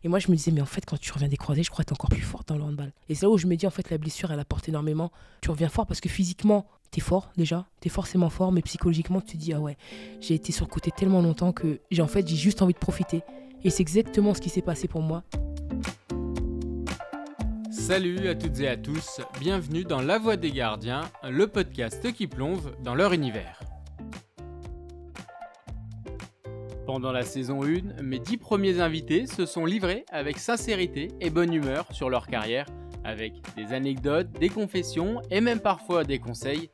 Et moi, je me disais, mais en fait, quand tu reviens des croisés, je crois que tu es encore plus forte dans le handball. Et c'est là où je me dis, en fait, la blessure, elle apporte énormément. Tu reviens fort parce que physiquement, tu es fort déjà, tu es forcément fort, mais psychologiquement, tu te dis, ah ouais, j'ai été sur le côté tellement longtemps que j'ai juste envie de profiter. Et c'est exactement ce qui s'est passé pour moi. Salut à toutes et à tous, bienvenue dans La Voix des Gardiens, le podcast qui plonge dans leur univers. Pendant la saison 1, mes 10 premiers invités se sont livrés avec sincérité et bonne humeur sur leur carrière, avec des anecdotes, des confessions et même parfois des conseils.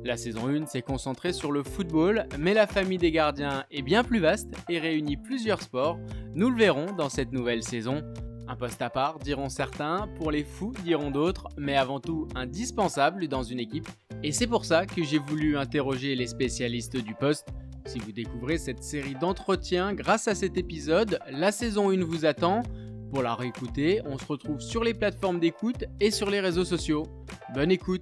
La saison 1 s'est concentrée sur le football, mais la famille des gardiens est bien plus vaste et réunit plusieurs sports. Nous le verrons dans cette nouvelle saison. Un poste à part, diront certains, pour les fous, diront d'autres, mais avant tout indispensable dans une équipe. Et c'est pour ça que j'ai voulu interroger les spécialistes du poste. Si vous découvrez cette série d'entretiens grâce à cet épisode, la saison 1 vous attend. Pour la réécouter, on se retrouve sur les plateformes d'écoute et sur les réseaux sociaux. Bonne écoute!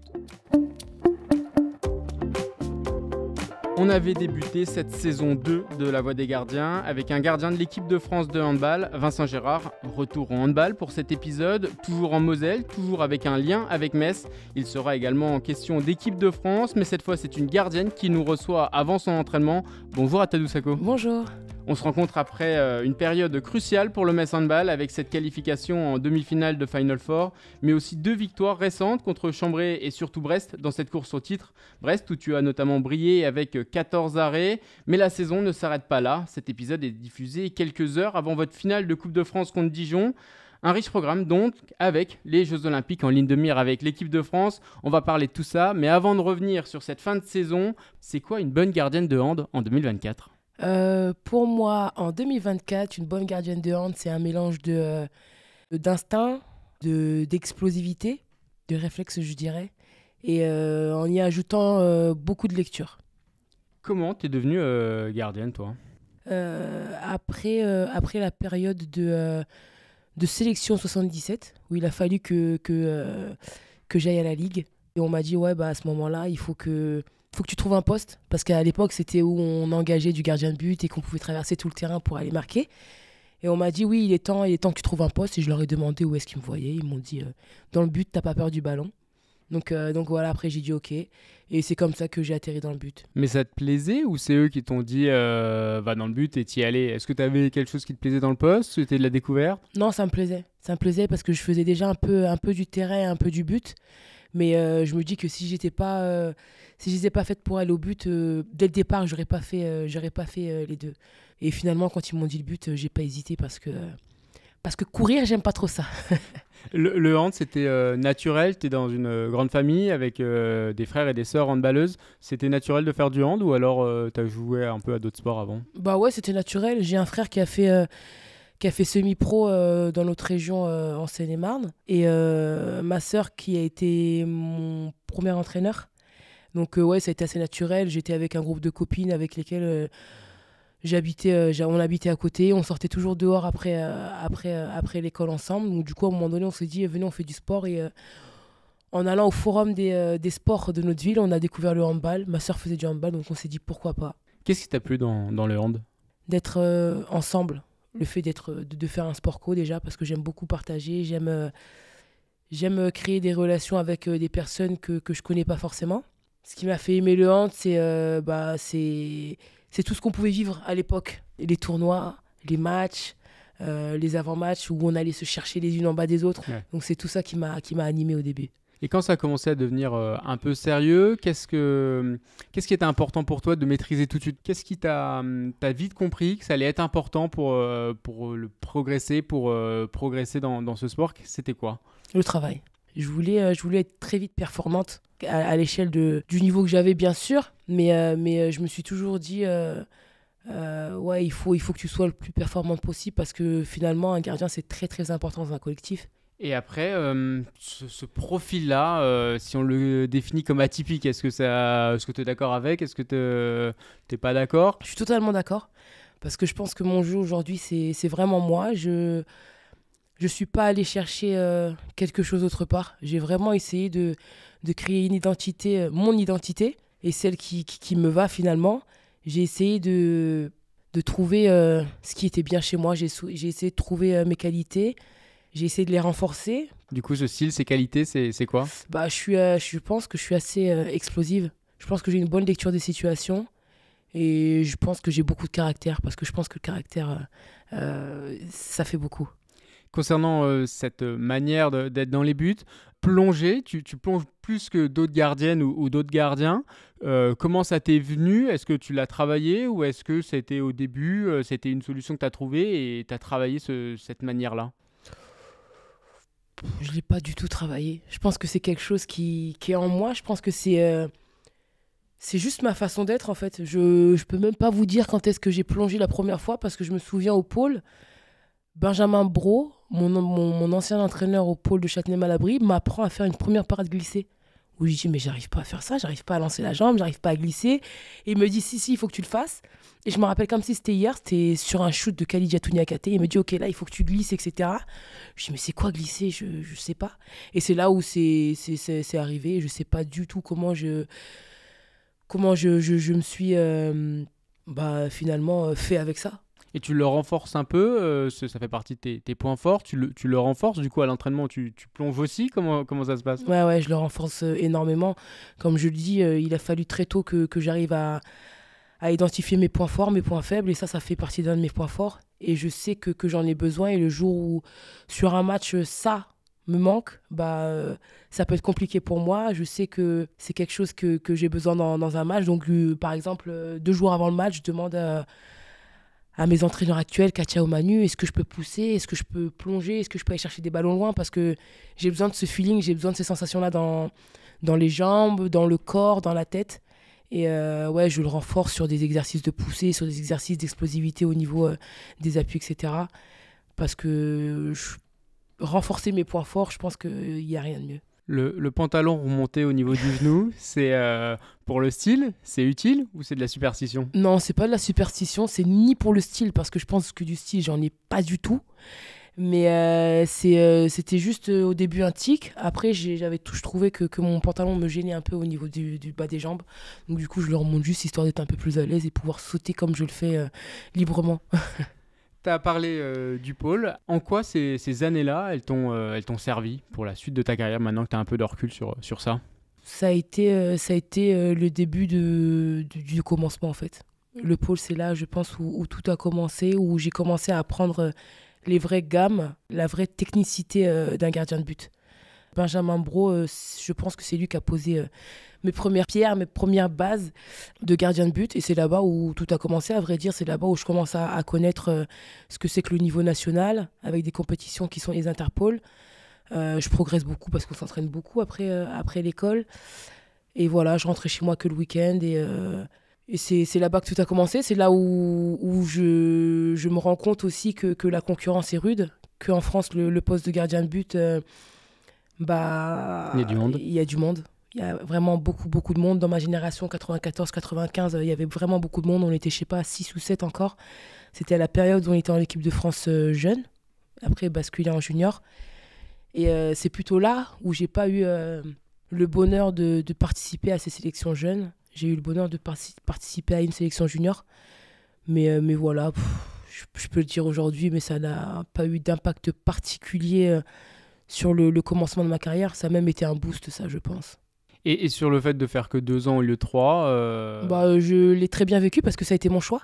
On avait débuté cette saison 2 de La Voix des Gardiens avec un gardien de l'équipe de France de handball, Vincent Gérard. Retour au handball pour cet épisode, toujours en Moselle, toujours avec un lien avec Metz. Il sera également en question d'équipe de France, mais cette fois c'est une gardienne qui nous reçoit avant son entraînement. Bonjour à Tadou Sako. Bonjour. On se rencontre après une période cruciale pour le Metz Handball avec cette qualification en demi-finale de Final Four, mais aussi 2 victoires récentes contre Chambray et surtout Brest dans cette course au titre. Brest où tu as notamment brillé avec 14 arrêts, mais la saison ne s'arrête pas là. Cet épisode est diffusé quelques heures avant votre finale de Coupe de France contre Dijon. Un riche programme donc avec les Jeux Olympiques en ligne de mire avec l'équipe de France. On va parler de tout ça, mais avant de revenir sur cette fin de saison, c'est quoi une bonne gardienne de hand en 2024 ? Pour moi, en 2024, une bonne gardienne de hand, c'est un mélange d'instinct, d'explosivité, de réflexe, je dirais, et en y ajoutant beaucoup de lecture. Comment t'es devenue gardienne, toi ? Après la période de sélection 77, où il a fallu que j'aille à la Ligue, et on m'a dit, ouais, bah, à ce moment-là, il faut que tu trouves un poste, parce qu'à l'époque, c'était où on engageait du gardien de but et qu'on pouvait traverser tout le terrain pour aller marquer. Et on m'a dit, oui, il est temps que tu trouves un poste. Et je leur ai demandé où est-ce qu'ils me voyaient. Ils m'ont dit, dans le but, t'as pas peur du ballon. Donc voilà, après, j'ai dit OK. Et c'est comme ça que j'ai atterri dans le but. Mais ça te plaisait ou c'est eux qui t'ont dit, va dans le but et t'y allais ? Est-ce que t'avais quelque chose qui te plaisait dans le poste ? C'était de la découverte ? Non, ça me plaisait. Ça me plaisait parce que je faisais déjà un peu du terrain, un peu du but. Mais je me dis que si j'étais pas faite pour aller au but, dès le départ, j'aurais pas fait les deux. Et finalement, quand ils m'ont dit le but, j'ai pas hésité parce que courir, j'aime pas trop ça. Le hand, c'était naturel ? T'es dans une grande famille avec des frères et des sœurs handballeuses. C'était naturel de faire du hand ou alors t'as joué un peu à d'autres sports avant ? Bah ouais, c'était naturel. J'ai un frère qui a fait semi-pro dans notre région en Seine-et-Marne. Et ma sœur qui a été mon premier entraîneur. Donc ouais, ça a été assez naturel. J'étais avec un groupe de copines avec lesquelles on habitait à côté. On sortait toujours dehors après l'école ensemble. Donc du coup, à un moment donné, on s'est dit, venez, on fait du sport. Et en allant au forum des sports de notre ville, on a découvert le handball. Ma sœur faisait du handball, donc on s'est dit, pourquoi pas. Qu'est-ce qui t'a plu dans le hand ? D'être ensemble. Le fait de faire un sport co déjà, parce que j'aime beaucoup partager, j'aime créer des relations avec des personnes que je connais pas forcément. Ce qui m'a fait aimer le hand, c'est tout ce qu'on pouvait vivre à l'époque. Les tournois, les matchs, les avant-matchs où on allait se chercher les unes en bas des autres. Ouais. Donc c'est tout ça qui m'a animé au début. Et quand ça a commencé à devenir un peu sérieux, qu'est-ce qui était important pour toi de maîtriser tout de suite ? Qu'est-ce qui t'as vite compris que ça allait être important pour progresser dans ce sport ? C'était quoi ? Le travail. Je voulais être très vite performante à l'échelle du niveau que j'avais, bien sûr, mais je me suis toujours dit ouais, il faut que tu sois le plus performante possible parce que finalement, un gardien, c'est très très important dans un collectif. Et après, ce profil-là, si on le définit comme atypique, est-ce que tu es d'accord avec ? Est-ce que tu n'es pas d'accord ? Je suis totalement d'accord, parce que je pense que mon jeu aujourd'hui, c'est vraiment moi. Je suis pas allé chercher quelque chose autre part. J'ai vraiment essayé de créer une identité, mon identité, et celle qui me va finalement. J'ai essayé de de trouver ce qui était bien chez moi. J'ai essayé de trouver mes qualités. J'ai essayé de les renforcer. Du coup, ce style, ces qualités, c'est quoi? Je pense que je suis assez explosive. Je pense que j'ai une bonne lecture des situations. Et je pense que j'ai beaucoup de caractère. Parce que je pense que le caractère, ça fait beaucoup. Concernant cette manière d'être dans les buts, plonger, tu plonges plus que d'autres gardiennes ou d'autres gardiens. Comment ça t'est venu? Est-ce que tu l'as travaillé ou est-ce que c'était au début, c'était une solution que tu as trouvée et tu as travaillé cette manière-là? Je ne l'ai pas du tout travaillé. Je pense que c'est quelque chose qui est en moi. Je pense que c'est juste ma façon d'être, en fait. Je ne peux même pas vous dire quand est-ce que j'ai plongé la première fois parce que je me souviens au pôle, Benjamin Brault, mon ancien entraîneur au pôle de Châtenay-Malabry, m'apprend à faire une première parade glissée. Où je dis, mais j'arrive pas à faire ça, j'arrive pas à lancer la jambe, j'arrive pas à glisser. Et il me dit, si, il faut que tu le fasses. Et je me rappelle comme si c'était hier, c'était sur un shoot de Khalid Diatouniakate. Il me dit, ok, là, il faut que tu glisses, etc. Je dis, mais c'est quoi glisser? Je sais pas. Et c'est là où c'est arrivé. Je sais pas du tout comment je me suis finalement fait avec ça. Et tu le renforces un peu, ça fait partie de tes points forts, tu le renforces, du coup à l'entraînement tu plonges aussi, comment ça se passe? Ouais, je le renforce énormément. Comme je le dis, il a fallu très tôt que j'arrive à identifier mes points forts, mes points faibles, et ça fait partie d'un de mes points forts. Et je sais que j'en ai besoin, et le jour où sur un match, ça me manque, ça peut être compliqué pour moi. Je sais que c'est quelque chose que j'ai besoin dans un match. Donc par exemple, 2 jours avant le match, je demande à mes entraîneurs actuels, Katia ou Manu, est-ce que je peux pousser, est-ce que je peux plonger, est-ce que je peux aller chercher des ballons loin, parce que j'ai besoin de ce feeling, j'ai besoin de ces sensations-là dans les jambes, dans le corps, dans la tête. Et je le renforce sur des exercices de poussée, sur des exercices d'explosivité au niveau des appuis, etc. Parce que renforcer mes points forts, je pense qu'il n'y a rien de mieux. Le pantalon remonté au niveau du genou, c'est pour le style, c'est utile ou c'est de la superstition? Non, c'est pas de la superstition, c'est ni pour le style, parce que je pense que du style, j'en ai pas du tout. Mais c'était juste au début un tic. Après, je trouvais que mon pantalon me gênait un peu au niveau du bas des jambes. Donc du coup, je le remonte juste histoire d'être un peu plus à l'aise et pouvoir sauter comme je le fais librement. Tu as parlé du pôle. En quoi ces années-là, elles t'ont servi pour la suite de ta carrière, maintenant que tu as un peu de recul sur ça? Ça a été le début du commencement, en fait. Le pôle, c'est là, je pense, où tout a commencé, où j'ai commencé à apprendre les vraies gammes, la vraie technicité d'un gardien de but. Benjamin Brault, je pense que c'est lui qui a posé mes premières pierres, mes premières bases de gardien de but. Et c'est là-bas où tout a commencé, à vrai dire. C'est là-bas où je commence à connaître ce que c'est que le niveau national, avec des compétitions qui sont les Interpol. Je progresse beaucoup parce qu'on s'entraîne beaucoup après l'école. Et voilà, je rentrais chez moi que le week-end. Et c'est là-bas que tout a commencé. C'est là où je me rends compte aussi que la concurrence est rude. Qu'en France, le poste de gardien de but, il y a du monde. Il y a du monde. Il y a vraiment beaucoup de monde. Dans ma génération 94-95, il y avait vraiment beaucoup de monde. On était, je sais pas, 6 ou 7 encore. C'était à la période où on était en équipe de France jeune. Après, basculer en junior. Et c'est plutôt là où j'ai pas eu le bonheur de participer à ces sélections jeunes. J'ai eu le bonheur de participer à une sélection junior. Mais voilà, je peux le dire aujourd'hui, mais ça n'a pas eu d'impact particulier sur le commencement de ma carrière. Ça a même été un boost, ça, je pense. Et sur le fait de faire que 2 ans au lieu de 3 je l'ai très bien vécu parce que ça a été mon choix.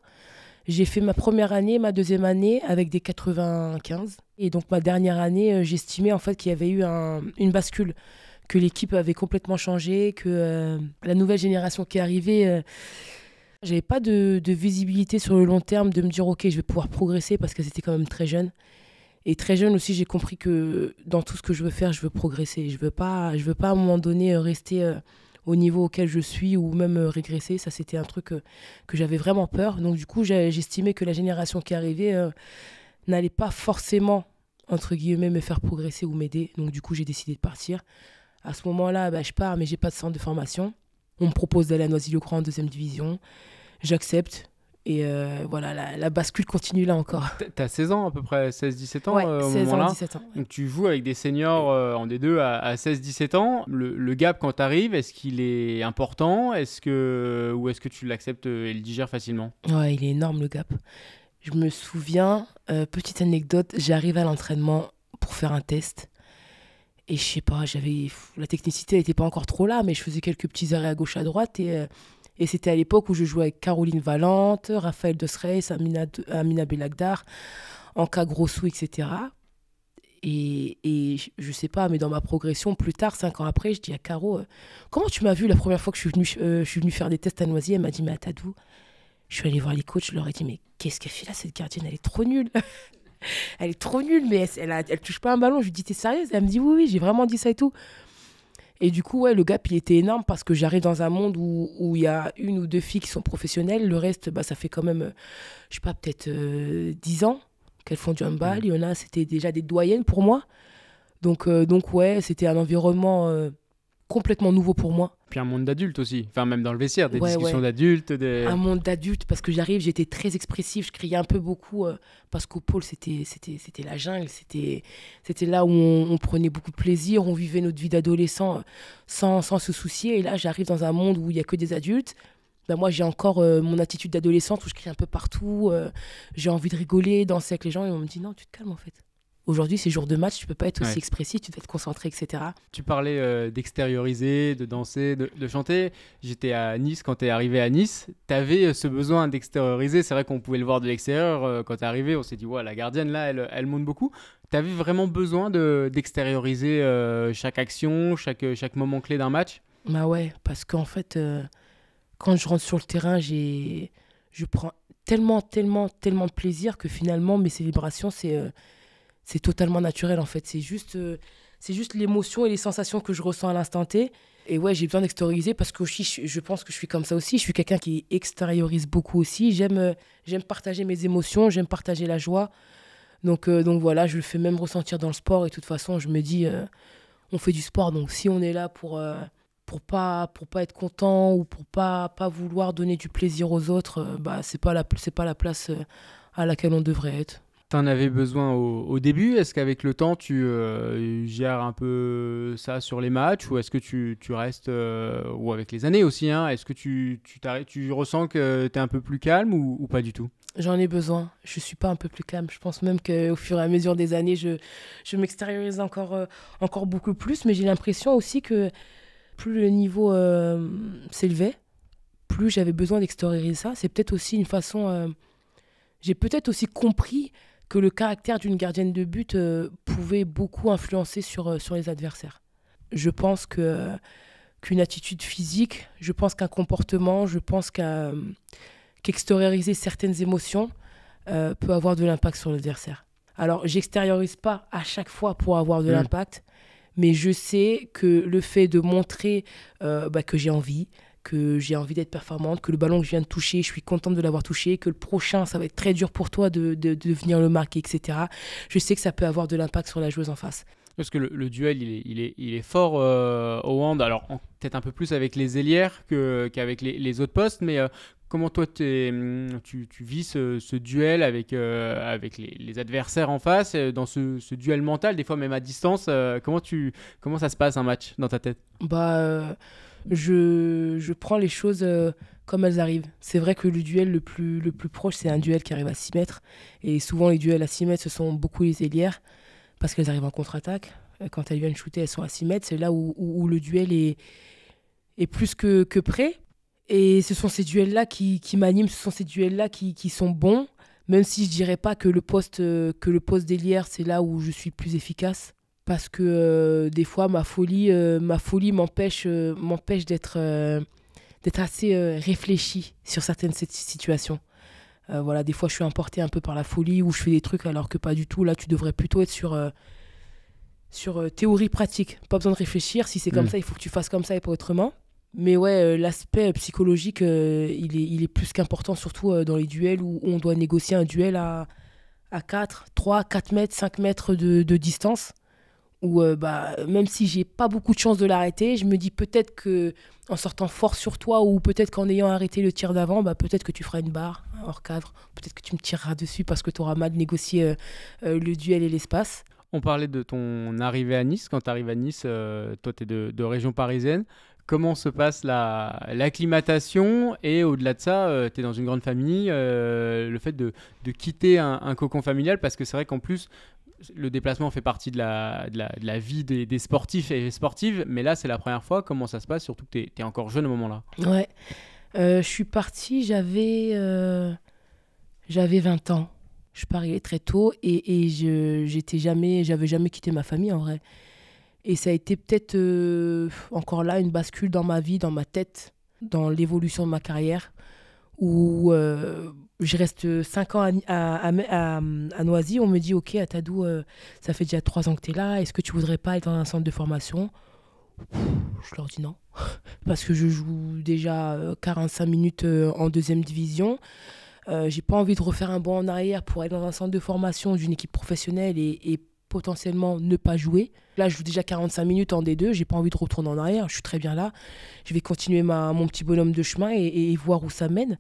J'ai fait ma première année, ma deuxième année avec des 95. Et donc ma dernière année, j'estimais en fait qu'il y avait eu une bascule, que l'équipe avait complètement changé, que la nouvelle génération qui est arrivée, j'avais pas de visibilité sur le long terme de me dire ok, je vais pouvoir progresser parce qu'elles étaient quand même très jeunes. Et très jeune aussi, j'ai compris que dans tout ce que je veux faire, je veux progresser. Je veux pas à un moment donné rester au niveau auquel je suis ou même régresser. Ça, c'était un truc que j'avais vraiment peur. Donc du coup, j'estimais que la génération qui arrivait n'allait pas forcément, entre guillemets, me faire progresser ou m'aider. Donc du coup, j'ai décidé de partir. À ce moment-là, je pars, mais j'ai pas de centre de formation. On me propose d'aller à Noisy-le-Grand en 2e division. J'accepte. Et voilà, la bascule continue là encore. T'as 16 ans à peu près, 16-17 ans Ouais, au 16 moment-là. ans, 17 ans. Donc tu joues avec des seniors en D2 à 16-17 ans. Le gap quand t'arrives, est-ce qu'il est important? Ou est-ce que tu l'acceptes et le digères facilement? Ouais, il est énorme le gap. Je me souviens, petite anecdote, j'arrive à l'entraînement pour faire un test. Et je sais pas, la technicité n'était pas encore trop là, mais je faisais quelques petits arrêts à gauche, à droite. Et c'était à l'époque où je jouais avec Caroline Valente, Raphaël Dosreis, Amina Belagdar, Anka Grossou, etc. Et je sais pas, mais dans ma progression, plus tard, 5 ans après, je dis à Caro, comment tu m'as vu la première fois que je suis venue faire des tests à Noisy? Elle m'a dit, mais à Tadou, je suis allée voir les coachs, je leur ai dit, mais qu'est-ce qu'elle fait là, cette gardienne? Elle est trop nulle. Elle est trop nulle, mais elle touche pas un ballon. Je lui dis, t'es sérieuse? Elle me dit, oui, oui, j'ai vraiment dit ça et tout. Et du coup, ouais, le gap, il était énorme parce que j'arrive dans un monde où il y a 1 ou 2 filles qui sont professionnelles. Le reste, bah, ça fait quand même, je sais pas, peut-être 10 ans qu'elles font du handball. Il y en a, c'était déjà des doyennes pour moi. Donc ouais, c'était un environnement complètement nouveau pour moi. Puis un monde d'adultes aussi, enfin même dans le vestiaire, des Ouais, discussions ouais. d'adultes. Un monde d'adulte, parce que j'arrive, j'étais très expressif, je criais un peu beaucoup, parce qu'au pôle, c'était la jungle, c'était là où on prenait beaucoup de plaisir, on vivait notre vie d'adolescent sans se soucier. Et là, j'arrive dans un monde où il n'y a que des adultes. Ben moi, j'ai encore mon attitude d'adolescente où je crie un peu partout, j'ai envie de rigoler, danser avec les gens, et on me dit non, tu te calmes en fait. Aujourd'hui, c'est jour de match, tu peux pas être aussi expressif, tu dois être concentré, etc. Tu parlais d'extérioriser, de danser, de chanter. J'étais à Nice quand tu es arrivé à Nice. Tu avais ce besoin d'extérioriser. C'est vrai qu'on pouvait le voir de l'extérieur. Quand tu es arrivé, on s'est dit, ouais, la gardienne, là, elle monte beaucoup. Tu avais vraiment besoin d'extérioriser chaque action, chaque moment clé d'un match? Bah ouais, parce qu'en fait, quand je rentre sur le terrain, je prends tellement de plaisir que finalement, mes célébrations, c'est totalement naturel en fait. C'est juste l'émotion et les sensations que je ressens à l'instant T. Et ouais, j'ai besoin d'extérioriser parce que aussi, je pense que je suis comme ça aussi. Je suis quelqu'un qui extériorise beaucoup aussi. J'aime partager mes émotions, j'aime partager la joie. Donc voilà, je le fais même ressentir dans le sport. Et de toute façon, je me dis, on fait du sport. Donc si on est là pour pas être content ou pour pas vouloir donner du plaisir aux autres, bah c'est pas la place à laquelle on devrait être. T'en avais besoin au début. Est-ce qu'avec le temps, tu gères un peu ça sur les matchs, ou est-ce que tu restes, ou avec les années aussi, hein, est-ce que tu ressens que tu es un peu plus calme ou pas du tout? J'en ai besoin. Je suis pas un peu plus calme. Je pense même qu'au fur et à mesure des années, je m'extériorise encore beaucoup plus, mais j'ai l'impression aussi que plus le niveau s'élevait, plus j'avais besoin d'extérioriser ça. C'est peut-être aussi une façon... j'ai peut-être aussi compris que le caractère d'une gardienne de but pouvait beaucoup influencer sur les adversaires. Je pense qu'une attitude physique, je pense qu'un comportement, je pense qu'extérioriser certaines émotions peut avoir de l'impact sur l'adversaire. Alors, j'extériorise pas à chaque fois pour avoir de l'impact, mais je sais que le fait de montrer que j'ai envie d'être performante, que le ballon que je viens de toucher, je suis contente de l'avoir touché, que le prochain, ça va être très dur pour toi de venir le marquer, etc. Je sais que ça peut avoir de l'impact sur la joueuse en face. Parce que le duel, il est fort au hand, alors peut-être un peu plus avec les ailières qu'avec les autres postes, mais comment toi tu vis ce duel avec les adversaires en face, dans ce duel mental, des fois même à distance, comment ça se passe un match dans ta tête? Je prends les choses comme elles arrivent. C'est vrai que le duel le plus proche, c'est un duel qui arrive à 6 mètres. Et souvent, les duels à 6 mètres, ce sont beaucoup les ailières, parce qu'elles arrivent en contre-attaque. Quand elles viennent shooter, elles sont à 6 mètres. C'est là où le duel est plus que prêt. Et ce sont ces duels-là qui m'animent, ce sont ces duels-là qui sont bons, même si je ne dirais pas que le poste d'ailière, c'est là où je suis plus efficace. Parce que des fois, ma folie m'empêche d'être assez réfléchie sur certaines situations. Voilà, des fois, je suis emportée un peu par la folie, ou je fais des trucs alors que pas du tout. Là, tu devrais plutôt être sur théorie pratique. Pas besoin de réfléchir. Si c'est comme ça, il faut que tu fasses comme ça et pas autrement. Mais ouais, l'aspect psychologique, il est plus qu'important, surtout dans les duels où on doit négocier un duel à 4 mètres, 5 mètres de distance, où même si j'ai pas beaucoup de chance de l'arrêter, je me dis peut-être que en sortant fort sur toi ou peut-être qu'en ayant arrêté le tir d'avant, peut-être que tu feras une barre hors cadre, peut-être que tu me tireras dessus parce que tu auras mal négocié le duel et l'espace. On parlait de ton arrivée à Nice. Quand tu arrives à Nice, toi, tu es de région parisienne. Comment se passe l'acclimatation? Et au-delà de ça, tu es dans une grande famille. Le fait de quitter un cocon familial, parce que c'est vrai qu'en plus, le déplacement fait partie de la vie des sportifs et sportives. Mais là, c'est la première fois. Comment ça se passe? Surtout que tu es encore jeune au moment-là. Ouais. Je suis partie, j'avais 20 ans. Je suis arrivée très tôt et j'avais jamais quitté ma famille en vrai. Et ça a été peut-être encore là une bascule dans ma vie, dans ma tête, dans l'évolution de ma carrière, où je reste 5 ans à Noisy. On me dit, ok, à Tadou, ça fait déjà 3 ans que tu es là, est-ce que tu voudrais pas être dans un centre de formation? Je leur dis non, parce que je joue déjà 45 minutes en deuxième division. J'ai pas envie de refaire un bond en arrière pour aller dans un centre de formation d'une équipe professionnelle et potentiellement ne pas jouer. Là, je joue déjà 45 minutes en D2, j'ai pas envie de retourner en arrière, je suis très bien là. Je vais continuer mon petit bonhomme de chemin et voir où ça mène.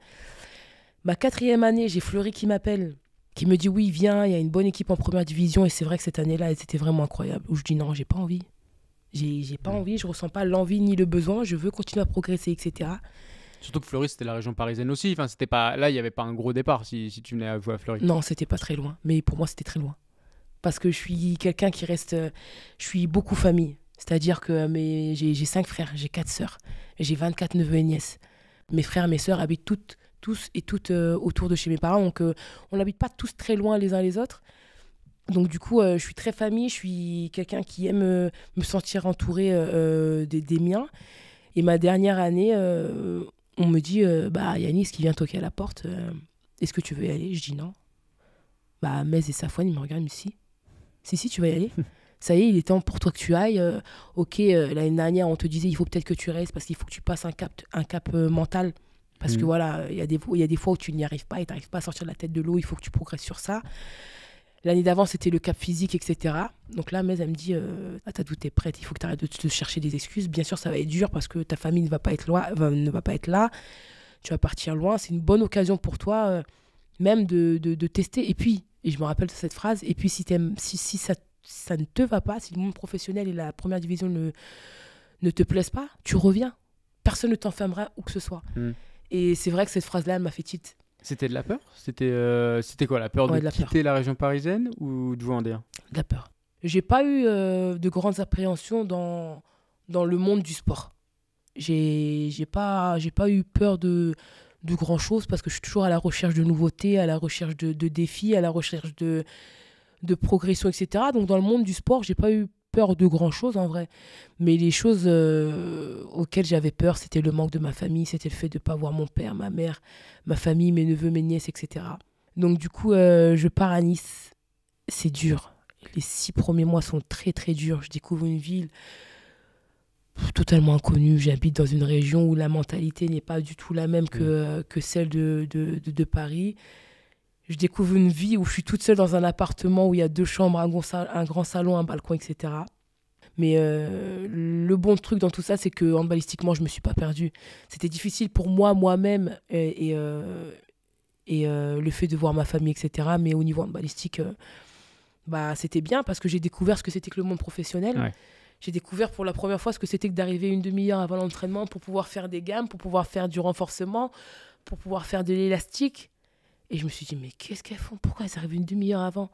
Ma 4e année, j'ai Fleury qui m'appelle, qui me dit oui, viens, il y a une bonne équipe en première division et c'est vrai que cette année-là, c'était vraiment incroyable. Où je dis non, j'ai pas envie. J'ai pas envie, je ressens pas l'envie ni le besoin, je veux continuer à progresser, etc. Surtout que Fleury, c'était la région parisienne aussi. Enfin, c'était pas... Là, il n'y avait pas un gros départ si tu venais à jouer à Fleury. Non, c'était pas très loin. Mais pour moi, c'était très loin. Parce que je suis quelqu'un qui reste... Je suis beaucoup famille. C'est-à-dire que j'ai 5 frères, j'ai 4 sœurs. J'ai 24 neveux et nièces. Mes frères, mes sœurs habitent tous et toutes autour de chez mes parents. Donc, on n'habite pas tous très loin les uns les autres. Donc, du coup, je suis très famille. Je suis quelqu'un qui aime me sentir entouré des miens. Et ma dernière année... on me dit, Yanis qui vient toquer à la porte, est-ce que tu veux y aller? Je dis non. Metz et Safouane, ils me regardent, mais si. Si, tu vas y aller. Ça y est, il est temps pour toi que tu ailles. L'année dernière, on te disait, il faut peut-être que tu restes parce qu'il faut que tu passes un cap mental. Parce que voilà, il y a des fois où tu n'y arrives pas et tu n'arrives pas à sortir de la tête de l'eau, il faut que tu progresses sur ça. L'année d'avant, c'était le cap physique, etc. Donc là, Metz, elle me dit, Tadou, t'es prête, il faut que tu arrêtes de te chercher des excuses. Bien sûr, ça va être dur parce que ta famille ne va pas être là. Tu vas partir loin. C'est une bonne occasion pour toi, même de tester. Et je me rappelle de cette phrase, et puis si ça ne te va pas, si le monde professionnel et la première division ne te plaisent pas, tu reviens. Personne ne t'enfermera où que ce soit. Et c'est vrai que cette phrase-là, elle m'a fait tilt. C'était de la peur? C'était quoi, la peur de quitter la région parisienne ou de jouer en D1? De la peur. J'ai pas eu de grandes appréhensions dans le monde du sport. J'ai pas eu peur de grand-chose parce que je suis toujours à la recherche de nouveautés, à la recherche de défis, à la recherche de progression, etc. Donc dans le monde du sport, j'ai pas eu peur de grand-chose en vrai. Mais les choses auxquelles j'avais peur, c'était le manque de ma famille, c'était le fait de ne pas voir mon père, ma mère, ma famille, mes neveux, mes nièces, etc. Donc du coup, je pars à Nice. C'est dur. Les 6 premiers mois sont très très durs. Je découvre une ville totalement inconnue. J'habite dans une région où la mentalité n'est pas du tout la même que celle de Paris. Je découvre une vie où je suis toute seule dans un appartement où il y a 2 chambres, un grand salon, un balcon, etc. Mais le bon truc dans tout ça, c'est que handballistiquement, je ne me suis pas perdue. C'était difficile pour moi-même, et le fait de voir ma famille, etc. Mais au niveau handballistique, c'était bien parce que j'ai découvert ce que c'était que le monde professionnel. Ouais. J'ai découvert pour la première fois ce que c'était que d'arriver une demi-heure avant l'entraînement pour pouvoir faire des gammes, pour pouvoir faire du renforcement, pour pouvoir faire de l'élastique. Et je me suis dit, mais qu'est-ce qu'elles font? Pourquoi elles arrivent une demi-heure avant?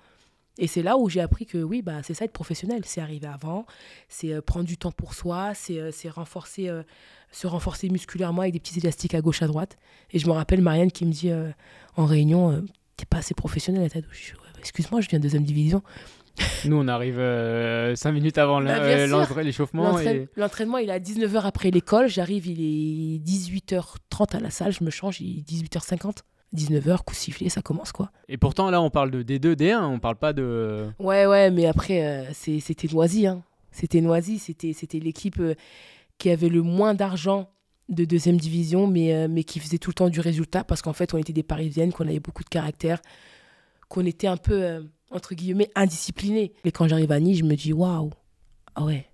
Et c'est là où j'ai appris que oui, c'est ça être professionnel. C'est arriver avant, c'est prendre du temps pour soi, c'est se renforcer musculairement avec des petits élastiques à gauche, à droite. Et je me rappelle Marianne qui me dit en réunion, t'es pas assez professionnel à ta douche. Excuse-moi, je viens de 2e division. Nous, on arrive 5 minutes avant l'échauffement. L'entraînement, il est à 19h après l'école. J'arrive, il est 18h30 à la salle. Je me change, il est 18h50. 19h, coup sifflé, ça commence quoi. Et pourtant, là, on parle de D2, D1, on parle pas de... Ouais, mais après, c'était Noisy. Hein. C'était Noisy, c'était l'équipe qui avait le moins d'argent de 2e division, mais qui faisait tout le temps du résultat, parce qu'en fait, on était des Parisiennes, qu'on avait beaucoup de caractère, qu'on était un peu, entre guillemets, indisciplinés. Et quand j'arrive à Nice, je me dis, waouh, Ah ouais.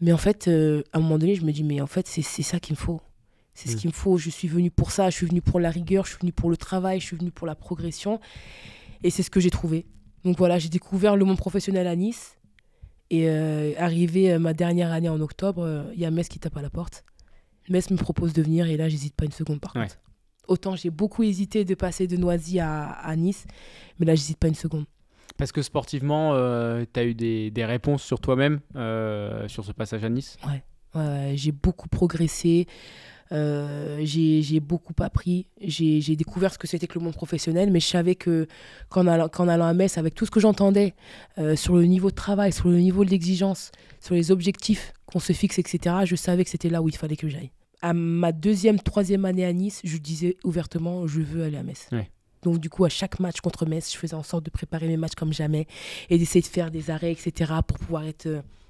Mais en fait, à un moment donné, je me dis, mais en fait, c'est ça qu'il me faut. C'est ce qu'il me faut. Je suis venue pour ça. Je suis venue pour la rigueur. Je suis venue pour le travail. Je suis venue pour la progression. Et c'est ce que j'ai trouvé. Donc voilà, j'ai découvert le monde professionnel à Nice. Et arrivé ma dernière année en octobre, il y a Metz qui tape à la porte. Metz me propose de venir et là, j'hésite pas une seconde par contre. Autant j'ai beaucoup hésité de passer de Noisy à Nice, mais là, j'hésite pas une seconde. Parce que sportivement, tu as eu des réponses sur toi-même sur ce passage à Nice. Ouais, j'ai beaucoup progressé. J'ai beaucoup appris. J'ai découvert ce que c'était que le monde professionnel, mais je savais qu'en allant à Metz, avec tout ce que j'entendais sur le niveau de travail, sur le niveau de l'exigence, sur les objectifs qu'on se fixe, etc., je savais que c'était là où il fallait que j'aille. À ma troisième année à Nice, je disais ouvertement, je veux aller à Metz. Ouais. Donc du coup, à chaque match contre Metz, je faisais en sorte de préparer mes matchs comme jamais et d'essayer de faire des arrêts, etc., pour pouvoir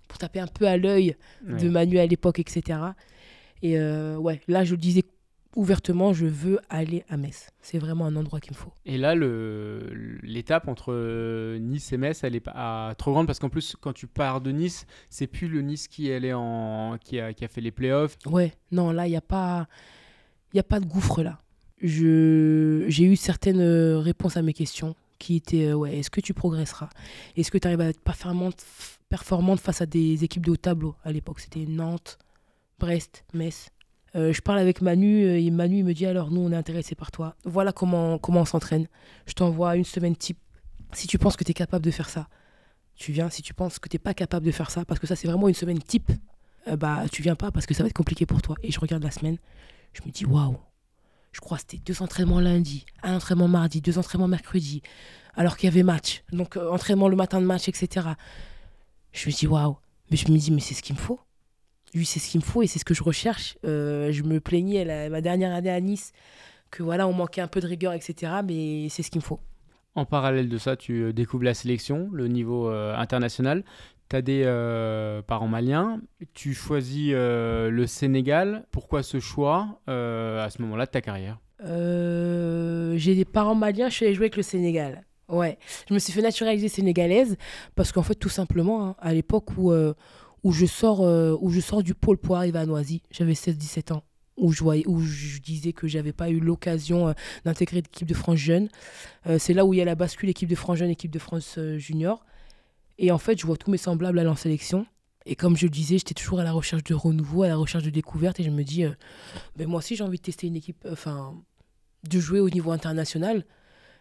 pour taper un peu à l'œil de Manu à l'époque, etc. Et là, je le disais ouvertement, je veux aller à Metz. C'est vraiment un endroit qu'il me faut. Et là, l'étape entre Nice et Metz, elle est pas trop grande parce qu'en plus, quand tu pars de Nice, c'est plus le Nice qui a fait les playoffs. Ouais, non, là, il n'y a pas de gouffre là. J'ai eu certaines réponses à mes questions qui étaient est-ce que tu progresseras? Est-ce que tu arrives à être performante face à des équipes de haut tableau? À l'époque, c'était Nantes, Brest, Metz. Je parle avec Manu et Manu il me dit alors nous on est intéressé par toi. Voilà comment on s'entraîne. Je t'envoie une semaine type. Si tu penses que tu es capable de faire ça, tu viens. Si tu penses que tu n'es pas capable de faire ça, parce que ça c'est vraiment une semaine type, tu viens pas parce que ça va être compliqué pour toi. Et je regarde la semaine, je me dis waouh. Je crois que c'était 2 entraînements lundi, un entraînement mardi, 2 entraînements mercredi, alors qu'il y avait match. Donc entraînement le matin de match, etc. Je me dis waouh. Mais je me dis mais c'est ce qu'il me faut. Lui, c'est ce qu'il me faut et c'est ce que je recherche. Je me plaignais ma dernière année à Nice que voilà, on manquait un peu de rigueur, etc. Mais c'est ce qu'il me faut. En parallèle de ça, tu découvres la sélection, le niveau international. Tu as des parents maliens. Tu choisis le Sénégal. Pourquoi ce choix à ce moment-là de ta carrière? J'ai des parents maliens, je suis allée jouer avec le Sénégal. Ouais, je me suis fait naturaliser sénégalaise parce qu'en fait, tout simplement, à l'époque où je sors du pôle pour arriver à Noisy, j'avais 16-17 ans, où je disais que j'avais pas eu l'occasion d'intégrer l'équipe de France jeune. C'est là où il y a la bascule équipe de France jeune, équipe de France junior. Et en fait, je vois tous mes semblables aller en sélection. Et comme je le disais, j'étais toujours à la recherche de renouveau, à la recherche de découverte. Et je me dis, moi aussi, j'ai envie de tester une équipe, de jouer au niveau international.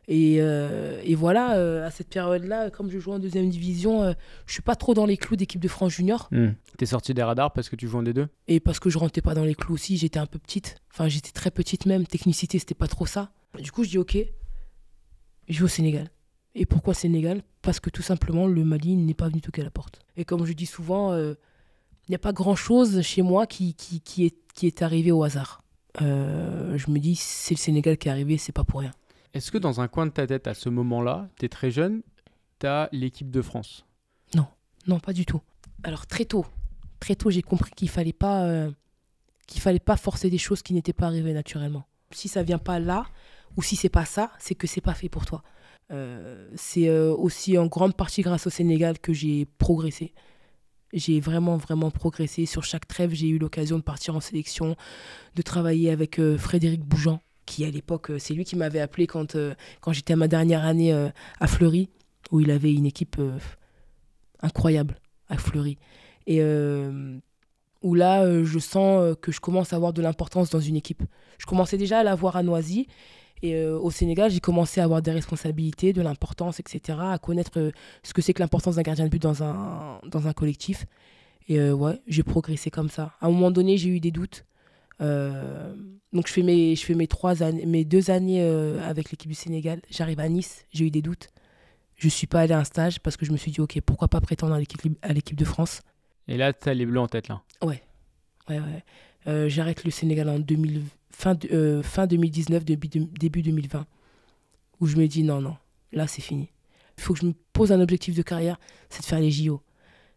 Et voilà, à cette période-là, comme je joue en 2e division, je ne suis pas trop dans les clous d'équipe de France junior. T'es sortie des radars parce que tu joues en D2? Et parce que je ne rentrais pas dans les clous aussi, j'étais un peu petite. Enfin, j'étais très petite même. Technicité, c'était pas trop ça. Du coup, je dis, ok, je vais au Sénégal. Et pourquoi Sénégal? Parce que tout simplement, le Mali n'est pas venu toquer à la porte. Et comme je dis souvent, il n'y a pas grand-chose chez moi qui est arrivé au hasard. Je me dis, c'est le Sénégal qui est arrivé, c'est pas pour rien. Est-ce que dans un coin de ta tête, à ce moment-là, tu es très jeune, tu as l'équipe de France? Non, pas du tout. Alors très tôt, j'ai compris qu'il fallait pas forcer des choses qui n'étaient pas arrivées naturellement. Si ça vient pas là, ou si c'est pas ça, c'est que c'est pas fait pour toi. C'est aussi en grande partie grâce au Sénégal que j'ai progressé. J'ai vraiment, vraiment progressé. Sur chaque trêve, j'ai eu l'occasion de partir en sélection, de travailler avec Frédéric Bougeant, qui à l'époque, c'est lui qui m'avait appelé quand j'étais à ma dernière année à Fleury, où il avait une équipe incroyable à Fleury. Et où là, je sens que je commence à avoir de l'importance dans une équipe. Je commençais déjà à l'avoir à Noisy. Et au Sénégal, j'ai commencé à avoir des responsabilités, de l'importance, etc., à connaître ce que c'est que l'importance d'un gardien de but dans un collectif. Et j'ai progressé comme ça. À un moment donné, j'ai eu des doutes. Donc je fais mes 2 années avec l'équipe du Sénégal. J'arrive à Nice, j'ai eu des doutes. Je suis pas allé à un stage parce que je me suis dit, ok, pourquoi pas prétendre à l'équipe de France. Et là, tu as les Bleus en tête, là. Ouais. J'arrête le Sénégal en fin 2019, début 2020, où je me dis non, là c'est fini. Il faut que je me pose un objectif de carrière, c'est de faire les JO.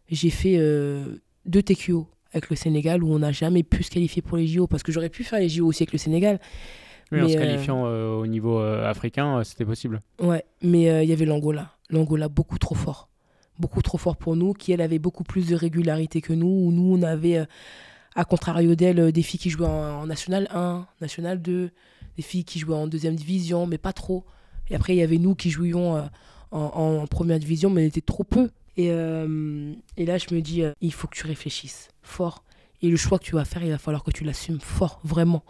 J'ai fait 2 TQO avec le Sénégal où on n'a jamais pu se qualifier pour les JO, parce que j'aurais pu faire les JO aussi avec le Sénégal. Oui, mais en se qualifiant au niveau africain, c'était possible. Ouais, mais il y avait l'Angola beaucoup trop fort. beaucoup trop fort pour nous, qui elle avait beaucoup plus de régularité que nous, où nous on avait, à contrario d'elle, des filles qui jouaient en National 1, National 2, des filles qui jouaient en deuxième division, mais pas trop. Et après il y avait nous qui jouions en première division, mais on était trop peu. Et là je me dis, il faut que tu réfléchisses fort. Et le choix que tu vas faire, il va falloir que tu l'assumes fort, vraiment.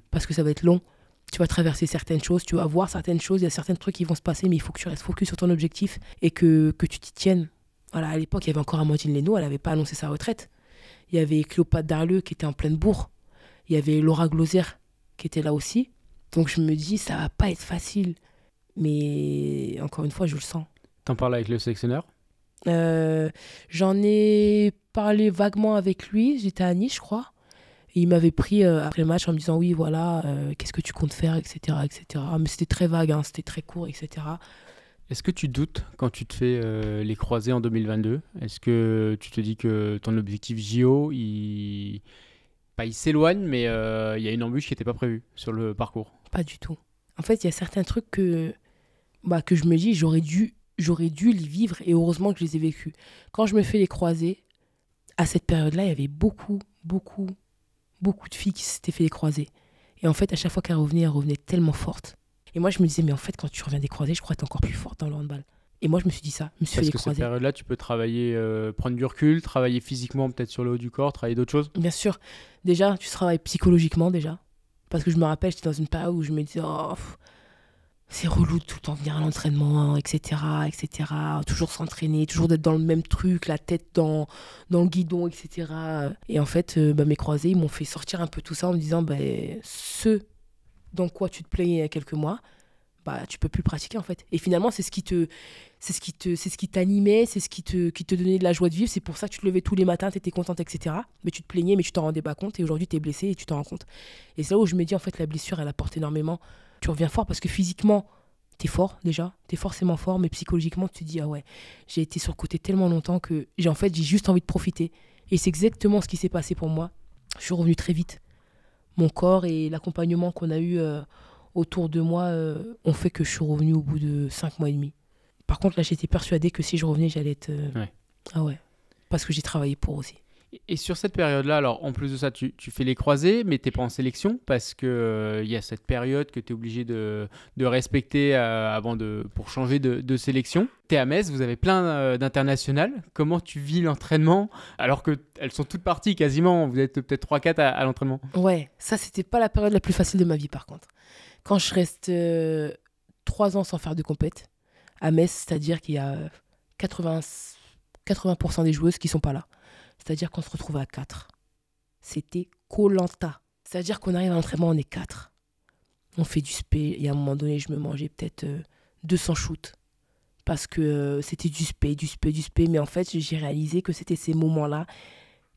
Parce que ça va être long. Tu vas traverser certaines choses, tu vas voir certaines choses, il y a certains trucs qui vont se passer, mais il faut que tu restes focus sur ton objectif et que tu t'y tiennes. Voilà, à l'époque, il y avait encore Amandine Leno, elle n'avait pas annoncé sa retraite. Il y avait Cléopâtre Darleux qui était en pleine bourre. Il y avait Laura Gloser qui était là aussi. Donc je me dis, ça va pas être facile. Mais encore une fois, je le sens. T'en parles avec le sélectionneur ? J'en ai parlé vaguement avec lui, j'étais à Nice, je crois. Et il m'avait pris après le match en me disant oui, voilà, qu'est-ce que tu comptes faire, etc. etc. Mais c'était très vague, hein, c'était très court, etc. Est-ce que tu doutes quand tu te fais les croisés en 2022 ? Est-ce que tu te dis que ton objectif JO, il s'éloigne, mais il y a une embûche qui n'était pas prévue sur le parcours ? Pas du tout. En fait, il y a certains trucs que je me dis, j'aurais dû les vivre et heureusement que je les ai vécus. Quand je me fais les croisés, à cette période-là, il y avait beaucoup de filles qui s'étaient fait les croisés. Et en fait, à chaque fois qu'elles revenaient tellement fortes. Et moi, je me disais, mais en fait, quand tu reviens des croisés, je crois que t'es encore plus forte dans le handball. Et moi, je me suis dit ça. Je me suis fait les croisés. Parce que cette période-là, tu peux travailler, prendre du recul, travailler physiquement peut-être sur le haut du corps, travailler d'autres choses ? Bien sûr. Déjà, tu travailles psychologiquement déjà. Parce que je me rappelle, j'étais dans une période où je me disais, c'est relou de tout le temps venir à l'entraînement, etc., etc. Toujours s'entraîner, toujours d'être dans le même truc, la tête dans le guidon, etc. Et en fait, mes croisés, ils m'ont fait sortir un peu tout ça en me disant, ce dans quoi tu te plaignais il y a quelques mois, tu peux plus le pratiquer en fait. Et finalement, c'est ce qui t'animait, c'est ce qui te donnait de la joie de vivre. C'est pour ça que tu te levais tous les matins, tu étais contente, etc. Mais tu te plaignais, mais tu t'en rendais pas compte. Et aujourd'hui, tu es blessée et tu t'en rends compte. Et c'est là où je me dis, en fait, la blessure, elle apporte énormément. Tu reviens fort parce que physiquement, t'es fort déjà, t'es forcément fort, mais psychologiquement, tu te dis, ah ouais, j'ai été sur le côté tellement longtemps que j'ai juste envie de profiter. Et c'est exactement ce qui s'est passé pour moi. Je suis revenue très vite. Mon corps et l'accompagnement qu'on a eu autour de moi ont fait que je suis revenue au bout de 5 mois et demi. Par contre, là, j'étais persuadée que si je revenais, j'allais être... Ouais. Ah ouais, parce que j'ai travaillé pour aussi. Et sur cette période-là, alors en plus de ça, tu fais les croisés, mais tu n'es pas en sélection parce qu'il y a cette période que tu es obligé de respecter pour changer de sélection. Tu es à Metz, vous avez plein d'internationales. Comment tu vis l'entraînement alors qu'elles sont toutes parties quasiment? Vous êtes peut-être 3-4 à l'entraînement. Ouais, ça, c'était pas la période la plus facile de ma vie par contre. Quand je reste 3 ans sans faire de compète à Metz, c'est-à-dire qu'il y a 80% des joueuses qui sont pas là. C'est-à-dire qu'on se retrouve à 4. C'était Koh-Lanta. C'est-à-dire qu'on arrive à l'entraînement, on est 4. On fait du spé. Et à un moment donné, je me mangeais peut-être 200 shoots. Parce que c'était du spé. Mais en fait, j'ai réalisé que c'était ces moments-là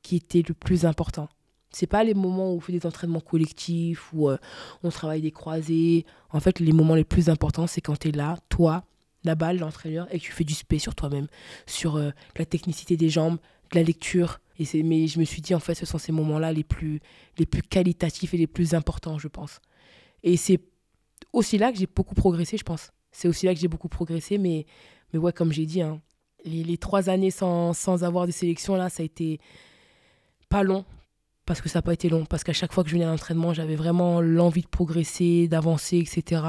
qui étaient le plus important. C'est pas les moments où on fait des entraînements collectifs, où on travaille des croisés. En fait, les moments les plus importants, c'est quand tu es là, toi, la balle, l'entraîneur, et que tu fais du spé sur toi-même, sur la technicité des jambes, de la lecture. Mais je me suis dit, en fait, ce sont ces moments-là les plus qualitatifs et les plus importants, je pense. Et c'est aussi là que j'ai beaucoup progressé, je pense. C'est aussi là que j'ai beaucoup progressé, mais ouais, comme j'ai dit, hein, les 3 années sans avoir de sélection, là, ça a été pas long, parce que ça n'a pas été long, parce qu'à chaque fois que je venais à l'entraînement, j'avais vraiment l'envie de progresser, d'avancer, etc.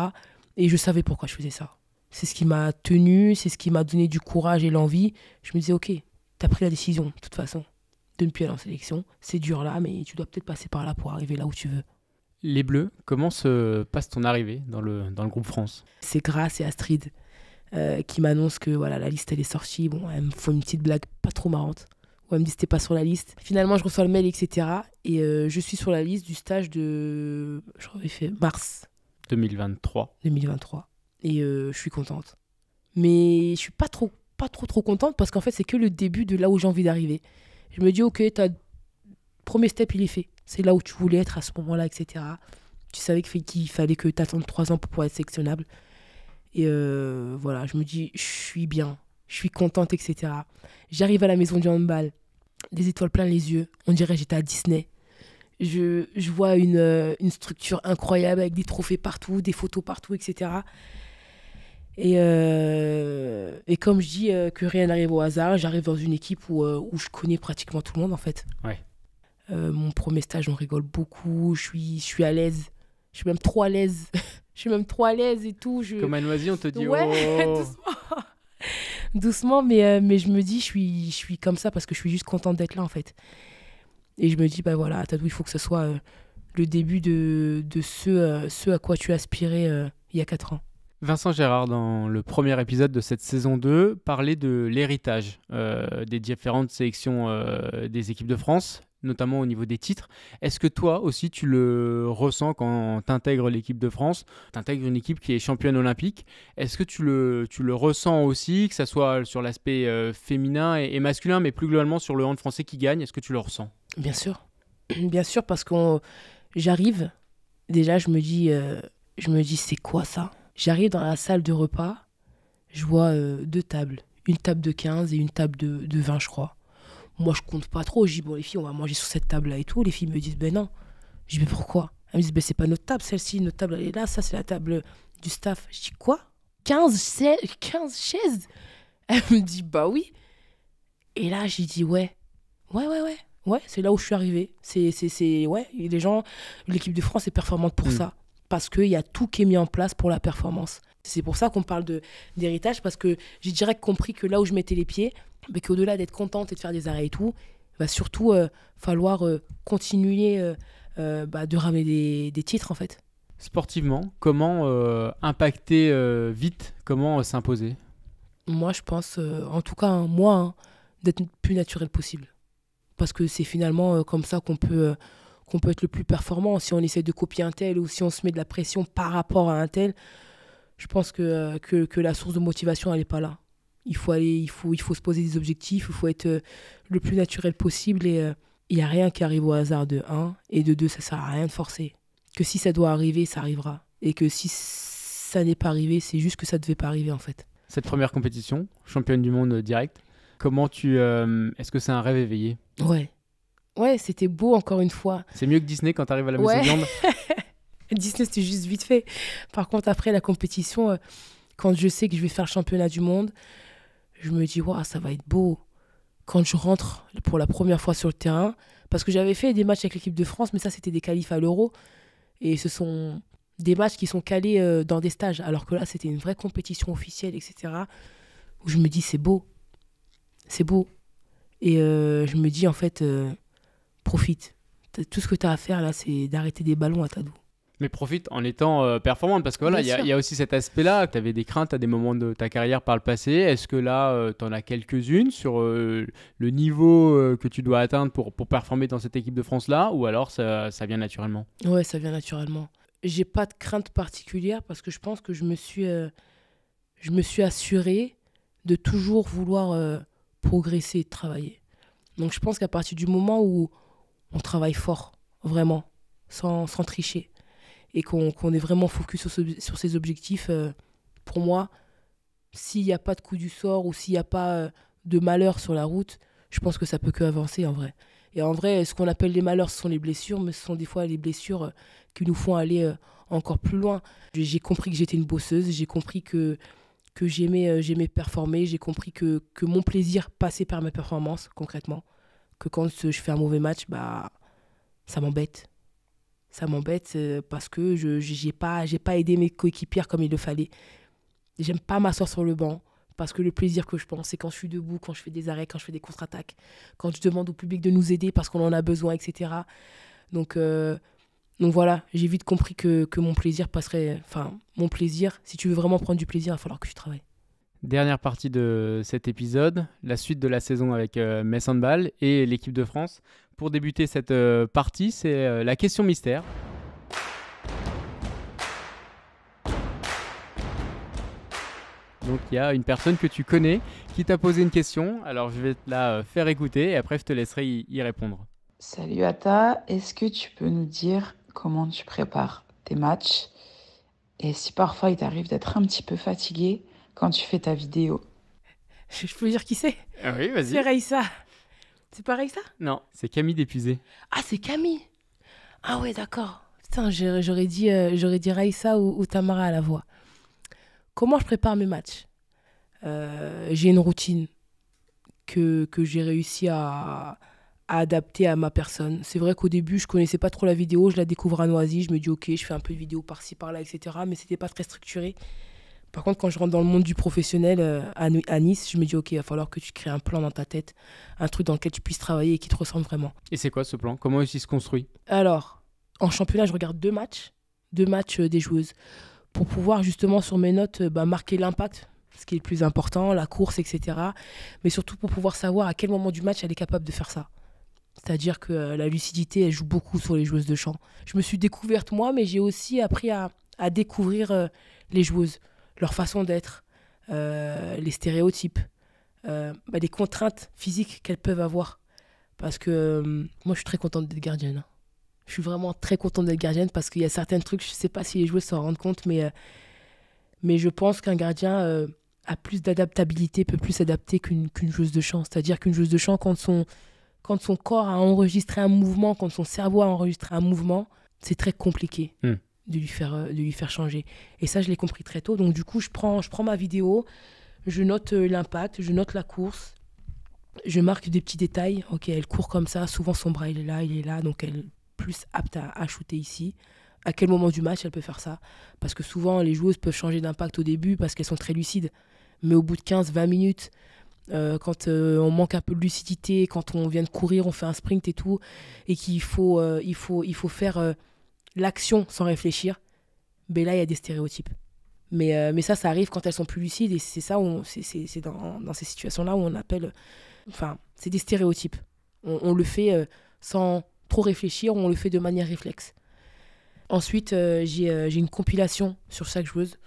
Et je savais pourquoi je faisais ça. C'est ce qui m'a tenu, c'est ce qui m'a donné du courage et l'envie. Je me disais, ok, t'as pris la décision, de toute façon, de ne plus aller en sélection. C'est dur là, mais tu dois peut-être passer par là pour arriver là où tu veux. Les Bleus, comment se passe ton arrivée dans le groupe France ? C'est Grace et Astrid qui m'annoncent que voilà, la liste elle est sortie. Bon, elles me font une petite blague pas trop marrante. Où elles me disent t'es pas sur la liste. Finalement, je reçois le mail, etc. Et je suis sur la liste du stage de mars 2023. Et je suis contente. Mais je suis pas trop contente parce qu'en fait, c'est que le début de là où j'ai envie d'arriver. Je me dis, ok, premier step, il est fait. C'est là où tu voulais être à ce moment-là, etc. Tu savais qu'il fallait que tu attendes 3 ans pour pouvoir être sélectionnable. Et voilà, je me dis, je suis bien, je suis contente, etc. J'arrive à la maison du handball, des étoiles plein les yeux. On dirait que j'étais à Disney. Je vois une structure incroyable avec des trophées partout, des photos partout, etc. Et comme je dis que rien n'arrive au hasard, j'arrive dans une équipe où je connais pratiquement tout le monde en fait. Ouais. Mon premier stage, on rigole beaucoup, je suis à l'aise. Je suis même trop à l'aise. Je suis même trop à l'aise et tout. Comme à Noisy, on te dit ouais, oh. doucement. Doucement, mais je me dis, je suis comme ça parce que je suis juste contente d'être là en fait. Et je me dis, bah voilà, Tadou, il faut que ce soit le début de ce à quoi tu aspirais il y a 4 ans. Vincent Gérard, dans le premier épisode de cette saison 2, parlait de l'héritage des différentes sélections des équipes de France, notamment au niveau des titres. Est-ce que toi aussi, tu le ressens quand tu intègres l'équipe de France, tu intègres une équipe qui est championne olympique? Est-ce que tu le ressens aussi, que ce soit sur l'aspect féminin et masculin, mais plus globalement sur le hand français qui gagne? Est-ce que tu le ressens? Bien sûr. Bien sûr, parce que j'arrive, déjà, je me dis, c'est quoi ça? J'arrive dans la salle de repas, je vois 2 tables. Une table de 15 et une table de 20, je crois. Moi, je compte pas trop. Je dis, bon, les filles, on va manger sur cette table-là et tout. Les filles me disent, ben non. Je dis, mais pourquoi? Elles me disent, ben c'est pas notre table, celle-ci. Notre table, elle est là. Ça, c'est la table du staff. Je dis, quoi? 15 chaises? Elle me dit, bah oui. Et là, j'ai dit, ouais. Ouais, c'est là où je suis arrivée. Ouais, et les gens, l'équipe de France est performante pour ça. Parce qu'il y a tout qui est mis en place pour la performance. C'est pour ça qu'on parle d'héritage, parce que j'ai direct compris que là où je mettais les pieds, mais qu'au-delà d'être contente et de faire des arrêts et tout, il va surtout falloir continuer de ramener des titres en fait. Sportivement, comment impacter vite, comment s'imposer? Moi, je pense, en tout cas, moi, d'être le plus naturel possible. Parce que c'est finalement comme ça qu'on peut être le plus performant. Si on essaie de copier un tel ou si on se met de la pression par rapport à un tel, je pense que la source de motivation, elle n'est pas là. Il faut se poser des objectifs, il faut être le plus naturel possible et il n'y a rien qui arrive au hasard de 1 et de 2, ça ne sert à rien de forcer. Que si ça doit arriver, ça arrivera. Et que si ça n'est pas arrivé, c'est juste que ça ne devait pas arriver en fait. Cette première compétition, championne du monde direct, comment est-ce que c'est un rêve éveillé? Ouais, c'était beau encore une fois. C'est mieux que Disney quand tu arrives à la maison de viande? Disney, c'était juste vite fait. Par contre, après la compétition, quand je sais que je vais faire le championnat du monde, je me dis, waouh, ça va être beau. Quand je rentre pour la première fois sur le terrain, parce que j'avais fait des matchs avec l'équipe de France, mais ça, c'était des qualifs à l'Euro. Et ce sont des matchs qui sont calés dans des stages. Alors que là, c'était une vraie compétition officielle, etc. Où je me dis, c'est beau. C'est beau. Et je me dis, en fait, profite. Tout ce que tu as à faire, là, c'est d'arrêter des ballons à Tadou. Mais profite en étant performante, parce que voilà, il y a aussi cet aspect-là. Tu avais des craintes à des moments de ta carrière par le passé. Est-ce que là, tu en as quelques-unes sur le niveau que tu dois atteindre pour performer dans cette équipe de France-là, ou alors ça vient naturellement? Ouais, ça vient naturellement. J'ai pas de crainte particulière parce que je pense que je me suis assurée de toujours vouloir progresser et travailler. Donc je pense qu'à partir du moment où on travaille fort, vraiment, sans tricher, et qu'on est vraiment focus sur ses objectifs, pour moi, s'il n'y a pas de coup du sort ou s'il n'y a pas de malheur sur la route, je pense que ça peut qu'avancer en vrai. Et en vrai, ce qu'on appelle les malheurs, ce sont les blessures, mais ce sont des fois les blessures qui nous font aller encore plus loin. J'ai compris que j'étais une bosseuse, j'ai compris que j'aimais performer, j'ai compris que mon plaisir passait par mes performances, concrètement. Que quand je fais un mauvais match, bah, ça m'embête. Ça m'embête parce que je n'ai pas aidé mes coéquipières comme il le fallait. J'aime pas m'asseoir sur le banc parce que le plaisir que je pense, c'est quand je suis debout, quand je fais des arrêts, quand je fais des contre-attaques, quand je demande au public de nous aider parce qu'on en a besoin, etc. Donc voilà, j'ai vite compris que mon plaisir passerait... Enfin, mon plaisir, si tu veux vraiment prendre du plaisir, il va falloir que tu travailles. Dernière partie de cet épisode, la suite de la saison avec Metz Handball et l'équipe de France. Pour débuter cette partie, c'est la question mystère. Donc il y a une personne que tu connais qui t'a posé une question. Alors je vais te la faire écouter et après je te laisserai y répondre. Salut Ata, est-ce que tu peux nous dire comment tu prépares tes matchs et si parfois il t'arrive d'être un petit peu fatigué quand tu fais ta vidéo? Je peux dire qui c'est? Oui, vas-y. C'est Raïssa. C'est pas Raïssa? Non, c'est Camille d'Épuisé. Ah, c'est Camille. Ah ouais, d'accord. Putain, j'aurais dit Raïssa ou Tamara à la voix. Comment je prépare mes matchs? J'ai une routine que j'ai réussi à adapter à ma personne. C'est vrai qu'au début, je connaissais pas trop la vidéo, je la découvre à Noisy, je me dis ok, je fais un peu de vidéo par-ci, par-là, etc. Mais c'était pas très structuré. Par contre, quand je rentre dans le monde du professionnel à Nice, je me dis ok, il va falloir que tu crées un plan dans ta tête, un truc dans lequel tu puisses travailler et qui te ressemble vraiment. Et c'est quoi ce plan? Comment il se construit? Alors, en championnat, je regarde deux matchs des joueuses, pour pouvoir justement sur mes notes marquer l'impact, ce qui est le plus important, la course, etc. Mais surtout pour pouvoir savoir à quel moment du match elle est capable de faire ça. C'est-à-dire que la lucidité, elle joue beaucoup sur les joueuses de champ. Je me suis découverte moi, mais j'ai aussi appris à découvrir les joueuses, leur façon d'être, les stéréotypes, les contraintes physiques qu'elles peuvent avoir. Parce que moi, je suis très contente d'être gardienne. Je suis vraiment très contente d'être gardienne parce qu'il y a certains trucs, je ne sais pas si les joueuses s'en rendent compte, mais je pense qu'un gardien a plus d'adaptabilité, peut plus s'adapter qu'une joueuse de champ. C'est-à-dire qu'une joueuse de champ, quand son corps a enregistré un mouvement, quand son cerveau a enregistré un mouvement, c'est très compliqué de lui faire changer. Et ça, je l'ai compris très tôt. Donc du coup, je prends ma vidéo, je note l'impact, je note la course, je marque des petits détails. Ok, elle court comme ça, souvent son bras il est là, donc elle est plus apte à shooter ici. À quel moment du match elle peut faire ça? Parce que souvent, les joueuses peuvent changer d'impact au début parce qu'elles sont très lucides. Mais au bout de 15-20 minutes, quand on manque un peu de lucidité, quand on vient de courir, on fait un sprint et tout, et qu'il faut faire l'action sans réfléchir, ben là, il y a des stéréotypes. Mais ça arrive quand elles sont plus lucides, et c'est ça, c'est dans ces situations-là où on appelle... Enfin, c'est des stéréotypes. On le fait sans trop réfléchir, on le fait de manière réflexe. Ensuite, j'ai une compilation sur chaque joueuse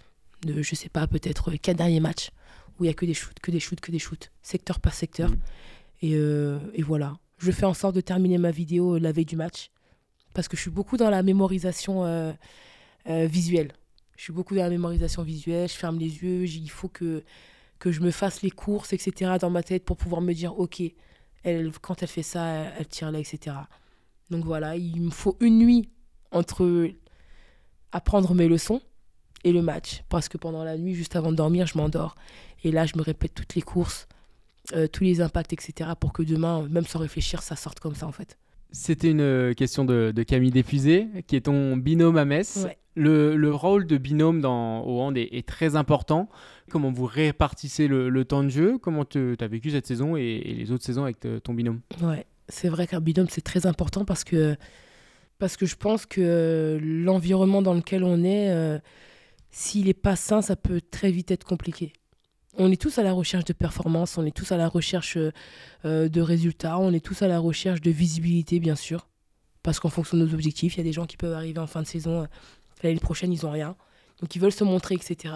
de, je sais pas, peut-être 4 derniers matchs où il n'y a que des shoots, secteur par secteur. Et voilà. Je fais en sorte de terminer ma vidéo la veille du match parce que je suis beaucoup dans la mémorisation visuelle. Je ferme les yeux, il faut que je me fasse les courses, etc. dans ma tête pour pouvoir me dire, ok, quand elle fait ça, elle tire là, etc. Donc voilà, il me faut une nuit entre apprendre mes leçons et le match. Parce que pendant la nuit, juste avant de dormir, je m'endors. Et là, je me répète toutes les courses, tous les impacts, etc. pour que demain, même sans réfléchir, ça sorte comme ça, en fait. C'était une question de Camille Dépuisé, qui est ton binôme à Metz. Ouais. Le rôle de binôme au hand est très important. Comment vous répartissez le temps de jeu? Comment tu as vécu cette saison et les autres saisons avec ton binôme? Ouais, c'est vrai qu'un binôme, c'est très important parce que je pense que l'environnement dans lequel on est, s'il n'est pas sain, ça peut très vite être compliqué. On est tous à la recherche de performance, on est tous à la recherche de résultats, on est tous à la recherche de visibilité, bien sûr. Parce qu'en fonction de nos objectifs, il y a des gens qui peuvent arriver en fin de saison, l'année prochaine, ils n'ont rien. Donc ils veulent se montrer, etc.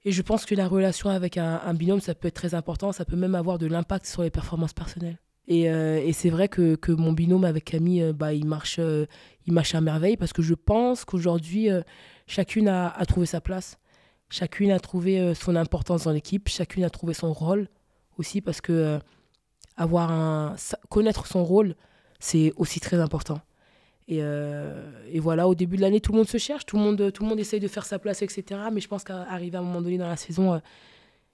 Et je pense que la relation avec un binôme, ça peut être très important, ça peut même avoir de l'impact sur les performances personnelles. Et c'est vrai que mon binôme avec Camille, il marche à merveille parce que je pense qu'aujourd'hui, chacune a trouvé sa place. Chacune a trouvé son importance dans l'équipe. Chacune a trouvé son rôle aussi parce que connaître son rôle, c'est aussi très important. Et voilà, au début de l'année, tout le monde se cherche, tout le monde essaye de faire sa place, etc. Mais je pense qu'arriver à un moment donné dans la saison,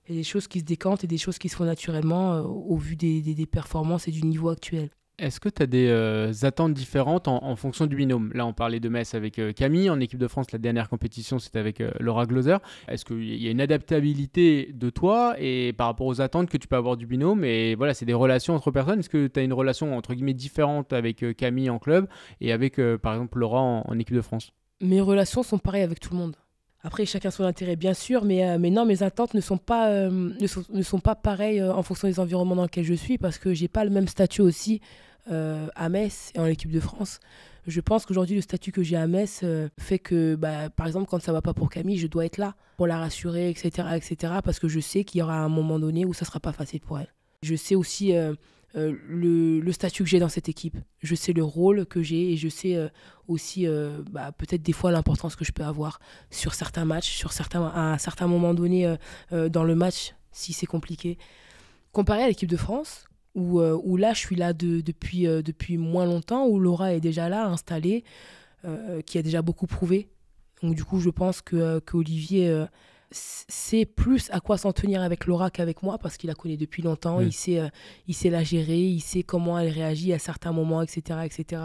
il y a des choses qui se décantent et des choses qui se font naturellement au vu des performances et du niveau actuel. Est-ce que tu as des attentes différentes en fonction du binôme? Là, on parlait de Metz avec Camille. En équipe de France, la dernière compétition, c'était avec Laura Glauser. Est-ce qu'il y a une adaptabilité de toi et par rapport aux attentes que tu peux avoir du binôme? Et voilà, c'est des relations entre personnes. Est-ce que tu as une relation, entre guillemets, différente avec Camille en club et avec, par exemple, Laura en équipe de France? Mes relations sont pareilles avec tout le monde. Après, chacun son intérêt, bien sûr, mais non, mes attentes ne sont pas pareilles en fonction des environnements dans lesquels je suis parce que je n'ai pas le même statut aussi à Metz et en équipe de France. Je pense qu'aujourd'hui, le statut que j'ai à Metz fait que, par exemple, quand ça ne va pas pour Camille, je dois être là pour la rassurer, etc., parce que je sais qu'il y aura un moment donné où ça ne sera pas facile pour elle. Je sais aussi le statut que j'ai dans cette équipe. Je sais le rôle que j'ai et je sais aussi peut-être des fois l'importance que je peux avoir sur certains matchs, à un certain moment donné dans le match, si c'est compliqué. Comparé à l'équipe de France, où là, je suis là depuis moins longtemps, où Laura est déjà là, installée, qui a déjà beaucoup prouvé. Donc du coup, je pense qu'Olivier c'est plus à quoi s'en tenir avec Laura qu'avec moi, parce qu'il la connaît depuis longtemps, il sait la gérer, il sait comment elle réagit à certains moments, etc. etc.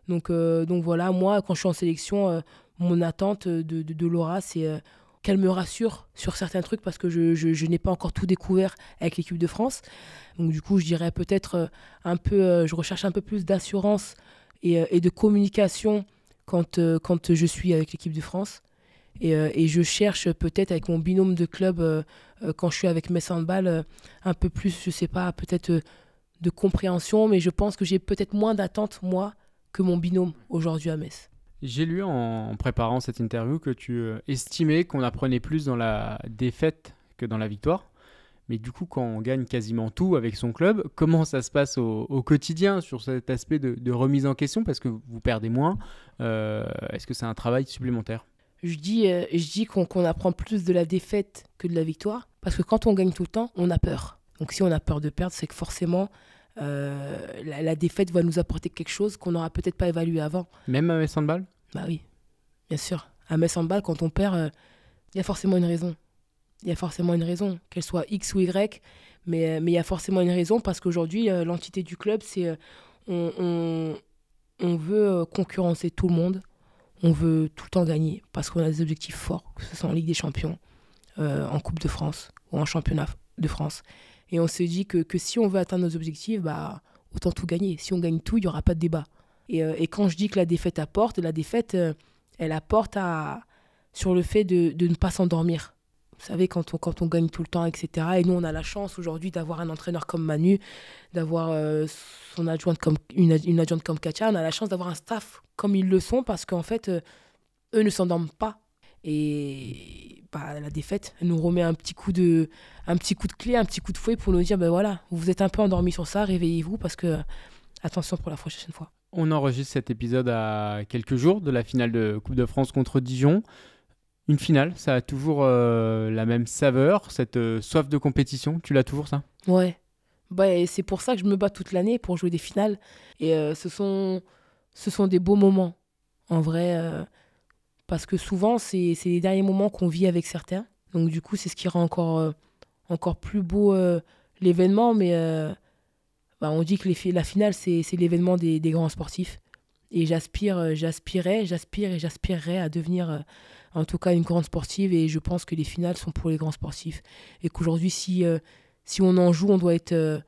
Donc voilà, moi, quand je suis en sélection, mon attente de Laura, c'est qu'elle me rassure sur certains trucs, parce que je n'ai pas encore tout découvert avec l'équipe de France. Donc du coup, je dirais peut-être je recherche un peu plus d'assurance et de communication quand je suis avec l'équipe de France. Et je cherche peut-être avec mon binôme de club, quand je suis avec Metz Handball, un peu plus, je sais pas, peut-être de compréhension, mais je pense que j'ai peut-être moins d'attentes, moi, que mon binôme aujourd'hui à Metz. J'ai lu en préparant cette interview que tu estimais qu'on apprenait plus dans la défaite que dans la victoire. Mais du coup, quand on gagne quasiment tout avec son club, comment ça se passe au quotidien sur cet aspect de remise en question, parce que vous perdez moins, est-ce que c'est un travail supplémentaire ? Je dis qu'on apprend plus de la défaite que de la victoire, parce que quand on gagne tout le temps, on a peur. Donc si on a peur de perdre, c'est que forcément, la défaite va nous apporter quelque chose qu'on n'aura peut-être pas évalué avant. Même à Metz Handball ? Bah oui, bien sûr. À Metz Handball, quand on perd, il y a forcément une raison. Il y a forcément une raison, qu'elle soit X ou Y, mais il y a forcément une raison, parce qu'aujourd'hui, l'entité du club, c'est on veut concurrencer tout le monde. On veut tout le temps gagner, parce qu'on a des objectifs forts, que ce soit en Ligue des Champions, en Coupe de France ou en Championnat de France. Et on se dit que si on veut atteindre nos objectifs, bah, autant tout gagner. Si on gagne tout, il n'y aura pas de débat. Et quand je dis que la défaite apporte, elle apporte sur le fait de ne pas s'endormir. Vous savez, quand on gagne tout le temps, etc. Et nous, on a la chance aujourd'hui d'avoir un entraîneur comme Manu, d'avoir son adjointe comme une adjointe comme Katia. On a la chance d'avoir un staff comme ils le sont, parce qu'en fait, eux ne s'endorment pas. Et bah, la défaite, elle nous remet un petit coup de clé, un petit coup de fouet pour nous dire, ben voilà, vous êtes un peu endormis sur ça, réveillez-vous, parce que attention pour la prochaine fois. On enregistre cet épisode à quelques jours de la finale de Coupe de France contre Dijon. Une finale, ça a toujours la même saveur, cette soif de compétition. Tu l'as toujours, ça ? Ouais. Bah, et c'est pour ça que je me bats toute l'année pour jouer des finales. Et ce sont des beaux moments, en vrai. Parce que souvent, c'est les derniers moments qu'on vit avec certains. Donc du coup, c'est ce qui rend encore plus beau l'événement. Mais on dit que la finale, c'est l'événement des grands sportifs. Et j'aspirerai à devenir... en tout cas une grande sportive, et je pense que les finales sont pour les grands sportifs, et qu'aujourd'hui si on en joue, on doit être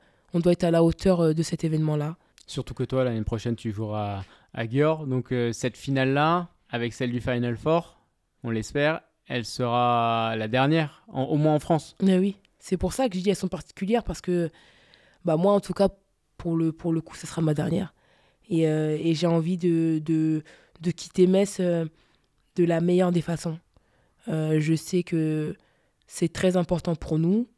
à la hauteur de cet événement-là. Surtout que toi, l'année prochaine, tu joueras à Győr, donc cette finale-là, avec celle du Final Four, on l'espère, elle sera la dernière, au moins en France. Mais oui, c'est pour ça que je dis elles sont particulières, parce que moi en tout cas pour le coup, ça sera ma dernière, et j'ai envie de quitter Metz de la meilleure des façons. Je sais que c'est très important pour nous,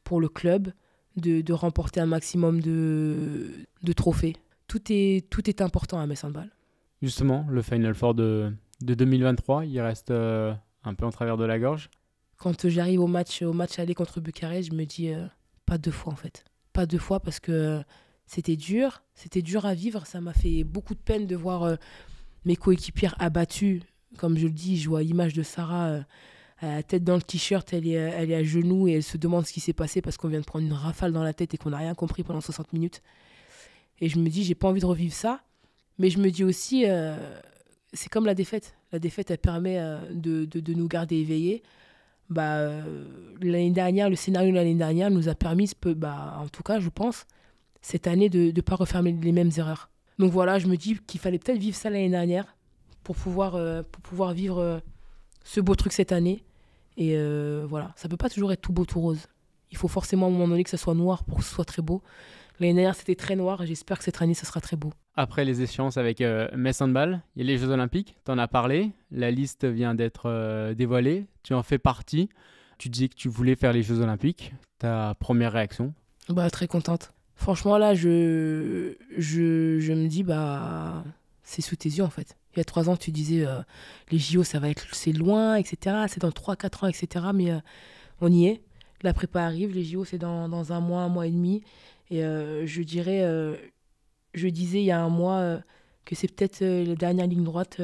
pour le club, de remporter un maximum de trophées. Tout est important à Metz Handball. Justement, le Final Four de 2023, il reste un peu en travers de la gorge. Quand j'arrive au match aller contre Bucarest, je me dis pas deux fois en fait. Pas deux fois, parce que c'était dur à vivre. Ça m'a fait beaucoup de peine de voir mes coéquipières abattues. Comme je le dis, je vois l'image de Sarah, la tête dans le t-shirt, elle est à genoux et elle se demande ce qui s'est passé, parce qu'on vient de prendre une rafale dans la tête et qu'on n'a rien compris pendant 60 minutes. Et je me dis, j'ai pas envie de revivre ça. Mais je me dis aussi, c'est comme la défaite. La défaite, elle permet de nous garder éveillés. L'année dernière, le scénario de l'année dernière nous a permis, en tout cas, je pense, cette année de ne pas refaire les mêmes erreurs. Donc voilà, je me dis qu'il fallait peut-être vivre ça l'année dernière, pour pouvoir vivre ce beau truc cette année. Et voilà, ça peut pas toujours être tout beau, tout rose. Il faut forcément à un moment donné que ça soit noir pour que ce soit très beau. L'année dernière, c'était très noir, et j'espère que cette année, ça sera très beau. Après les échéances avec Metz Handball, il y a les Jeux Olympiques, tu en as parlé, la liste vient d'être dévoilée, tu en fais partie. Tu disais que tu voulais faire les Jeux Olympiques, ta première réaction ? Très contente. Franchement, là, je me dis, c'est sous tes yeux en fait. Il y a 3 ans, tu disais, les JO, c'est loin, etc. C'est dans 3-4 ans, etc. Mais on y est. La prépa arrive, les JO, c'est dans un mois et demi. Et je disais il y a un mois que c'est peut-être la dernière ligne droite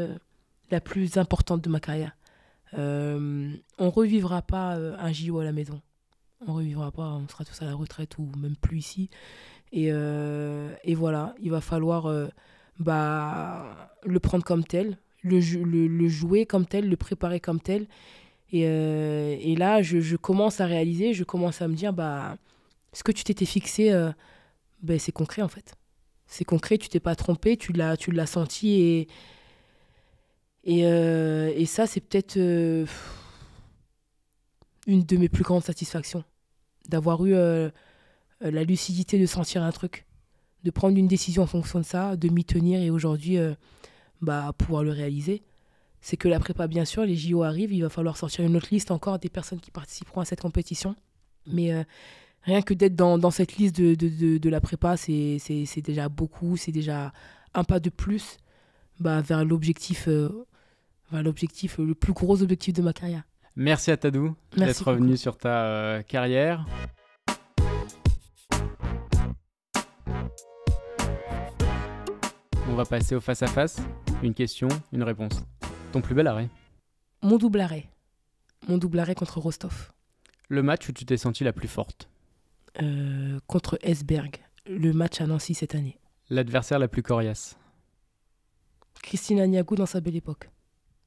la plus importante de ma carrière. On revivra pas un JO à la maison. On revivra pas, on sera tous à la retraite ou même plus ici. Et voilà, il va falloir le prendre comme tel, le jouer comme tel, le préparer comme tel. Et là, je commence à réaliser, je commence à me dire, ce que tu t'étais fixé, c'est concret en fait. C'est concret, tu t'es pas trompé, tu l'as senti. Et ça, c'est peut-être une de mes plus grandes satisfactions. D'avoir eu la lucidité de sentir un truc, de prendre une décision en fonction de ça, de m'y tenir et aujourd'hui pouvoir le réaliser. C'est que la prépa, bien sûr, les JO arrivent, il va falloir sortir une autre liste encore des personnes qui participeront à cette compétition. Mais rien que d'être dans cette liste de la prépa, c'est déjà beaucoup, c'est déjà un pas de plus vers l'objectif, le plus gros objectif de ma carrière. Merci à Tadou d'être revenu sur ta carrière. On va passer au face-à-face. Une question, une réponse. Ton plus bel arrêt? Mon double arrêt contre Rostov. Le match où tu t'es sentie la plus forte? Contre Esbjerg, le match à Nancy cette année. L'adversaire la plus coriace? Christina Niagou dans sa belle époque.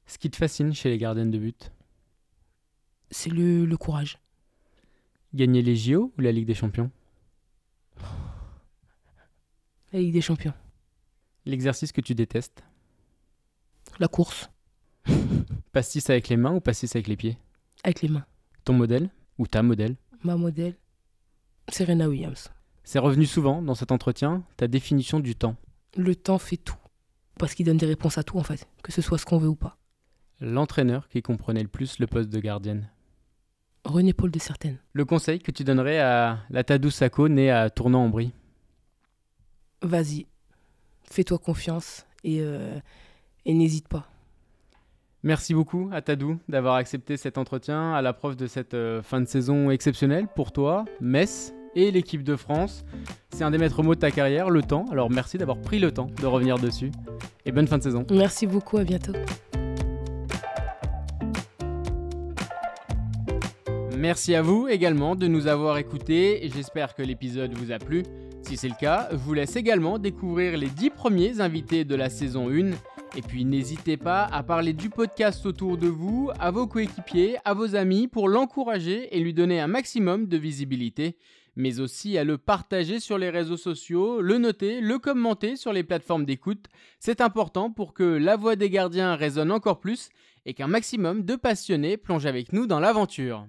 Ce qui te fascine chez les gardiennes de but? C'est le courage. Gagner les JO ou la Ligue des Champions? La Ligue des Champions. L'exercice que tu détestes? La course. Pastis avec les mains ou pastis avec les pieds? Avec les mains. Ton modèle ou ta modèle? Ma modèle, Serena Williams. C'est revenu souvent dans cet entretien, ta définition du temps. Le temps fait tout. Parce qu'il donne des réponses à tout en fait, que ce soit ce qu'on veut ou pas. L'entraîneur qui comprenait le plus le poste de gardienne? René-Paul de Certaine. Le conseil que tu donnerais à la Tadou Sakho née à Tournan-en-Brie? Vas-y, fais-toi confiance et n'hésite pas. Merci beaucoup à Tadou d'avoir accepté cet entretien à l'approche de cette fin de saison exceptionnelle pour toi, Metz et l'équipe de France. C'est un des maîtres mots de ta carrière, le temps. Alors merci d'avoir pris le temps de revenir dessus. Et bonne fin de saison. Merci beaucoup, à bientôt. Merci à vous également de nous avoir écoutés. J'espère que l'épisode vous a plu. Si c'est le cas, je vous laisse également découvrir les 10 premiers invités de la saison 1. Et puis n'hésitez pas à parler du podcast autour de vous, à vos coéquipiers, à vos amis pour l'encourager et lui donner un maximum de visibilité, mais aussi à le partager sur les réseaux sociaux, le noter, le commenter sur les plateformes d'écoute. C'est important pour que la voix des gardiens résonne encore plus et qu'un maximum de passionnés plongent avec nous dans l'aventure.